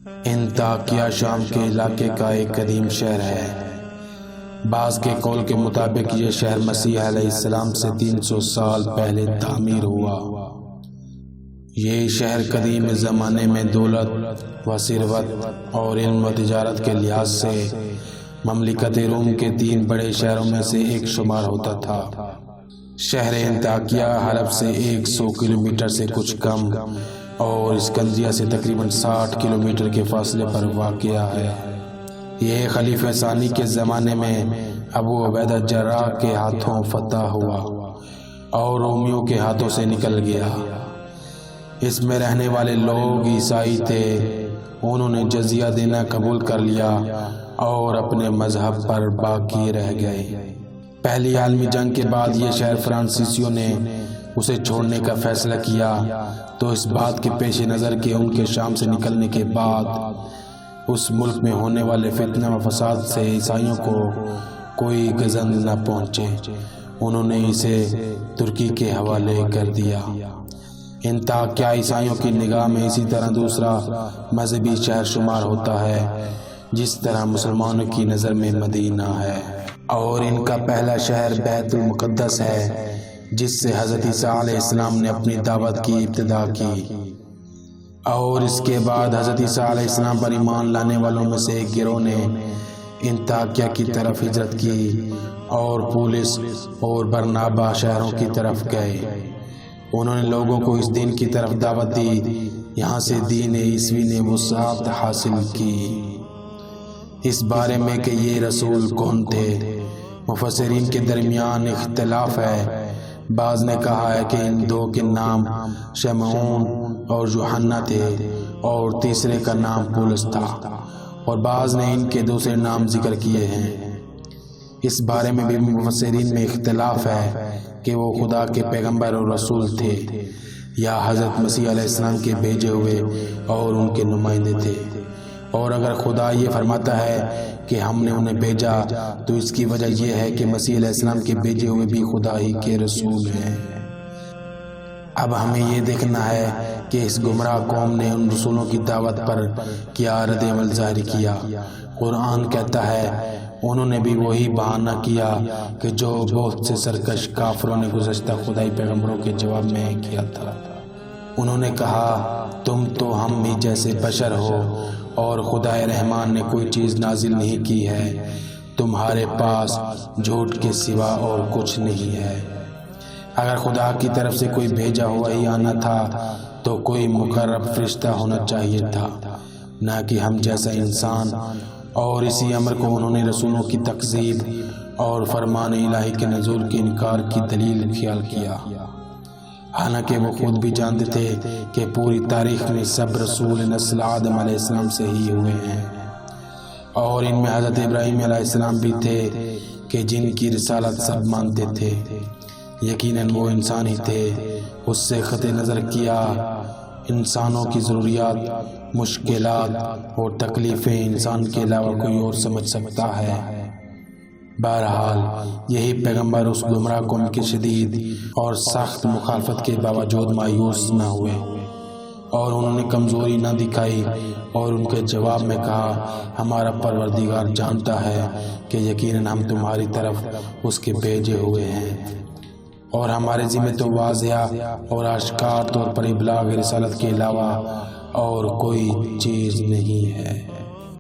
انطاکیہ شام کے علاقے کا ایک قدیم شہر ہے۔ بعض کے قول کے مطابق یہ شہر مسیح علیہ السلام سے 300 سال پہلے تعمیر ہوا۔ یہ شہر قدیم زمانے میں دولت و ثروت اور علم و تجارت کے لحاظ سے مملکت روم کے 3 بڑے شہروں میں سے ایک شمار ہوتا تھا۔ شہر انطاکیہ حلب سے 100 کلومیٹر سے کچھ کم اور اسکندریہ سے تقریباً 60 کلومیٹر کے فاصلے پر واقع ہے۔ یہ خلیفہ ثانی کے زمانے میں ابو عبیدہ جراح کے ہاتھوں فتح ہوا اور رومیوں کے ہاتھوں سے نکل گیا۔ اس میں رہنے والے لوگ عیسائی تھے۔ انہوں نے جزیہ دینا قبول کر لیا اور اپنے مذہب پر باقی رہ گئے۔ پہلی عالمی جنگ کے بعد یہ شہر فرانسیسیوں نے اسے چھوڑنے کا فیصلہ کیا، تو اس بات کے پیش نظر کہ ان کے شام سے نکلنے کے بعد اس ملک میں ہونے والے فتنہ و فساد سے عیسائیوں کو کوئی گزند نہ پہنچے، انہوں نے اسے ترکی کے حوالے کر دیا۔ انطاکیہ عیسائیوں کی نگاہ میں اسی طرح دوسرا مذہبی شہر شمار ہوتا ہے جس طرح مسلمانوں کی نظر میں مدینہ ہے، اور ان کا پہلا شہر بیت المقدس ہے جس سے حضرت عیسیٰ علیہ السلام نے اپنی دعوت کی ابتدا کی، اور اس کے بعد حضرت عیسیٰ علیہ السلام پر ایمان لانے والوں میں سے ایک گروہ نے انطاکیہ کی طرف ہجرت کی اور پولس اور برنابا شہروں کی طرف گئے۔ انہوں نے لوگوں کو اس دین کی طرف دعوت دی۔ یہاں سے دین عیسوی نے وسعت حاصل کی۔ اس بارے میں کہ یہ رسول کون تھے مفسرین کے درمیان اختلاف ہے۔ بعض نے کہا ہے کہ ان 2 کے نام شمعون اور یوحنا تھے اور تیسرے کا نام پولس تھا، اور بعض نے ان کے دوسرے نام ذکر کیے ہیں۔ اس بارے میں بھی مفسرین میں اختلاف ہے کہ وہ خدا کے پیغمبر اور رسول تھے یا حضرت مسیح علیہ السلام کے بھیجے ہوئے اور ان کے نمائندے تھے، اور اگر خدا یہ فرماتا ہے کہ ہم نے انہیں بھیجا تو اس کی وجہ یہ ہے کہ مسیح علیہ السلام کے بھیجے ہوئے بھی خدا ہی کے رسول ہیں۔ اب ہمیں یہ دیکھنا ہے کہ اس گمراہ قوم نے ان رسولوں کی دعوت پر کیا رد عمل ظاہر کیا۔ قرآن کہتا ہے انہوں نے بھی وہی بہانہ کیا کہ جو بہت سے سرکش کافروں نے گزشتہ خدائی پیغمبروں کے جواب میں کیا تھا۔ انہوں نے کہا تم تو ہم ہی جیسے بشر ہو اور خدائے رحمان نے کوئی چیز نازل نہیں کی ہے، تمہارے پاس جھوٹ کے سوا اور کچھ نہیں ہے۔ اگر خدا کی طرف سے کوئی بھیجا ہوا ہی آنا تھا تو کوئی مقرب فرشتہ ہونا چاہیے تھا، نہ کہ ہم جیسا انسان۔ اور اسی امر کو انہوں نے رسولوں کی تکذیب اور فرمان الہی کے نزول کے انکار کی دلیل خیال کیا، حالانکہ وہ خود بھی جانتے تھے کہ پوری تاریخ میں سب رسول نسل آدم علیہ السلام سے ہی ہوئے ہیں، اور ان میں حضرت ابراہیم علیہ السلام بھی تھے کہ جن کی رسالت سب مانتے تھے۔ یقیناً وہ انسان ہی تھے۔ اس سے قطع نظر کیا انسانوں کی ضروریات، مشکلات اور تکلیفیں انسان کے علاوہ کوئی اور سمجھ سکتا ہے۔ بہرحال یہی پیغمبر اس گمراہ قوم کی شدید اور سخت مخالفت کے باوجود مایوس نہ ہوئے، اور انہوں نے کمزوری نہ دکھائی، اور ان کے جواب میں کہا ہمارا پروردگار جانتا ہے کہ یقیناً ہم تمہاری طرف اس کے بھیجے ہوئے ہیں، اور ہمارے ذمہ تو واضح اور آشکار طور پر ابلاغ رسالت کے علاوہ اور کوئی چیز نہیں ہے۔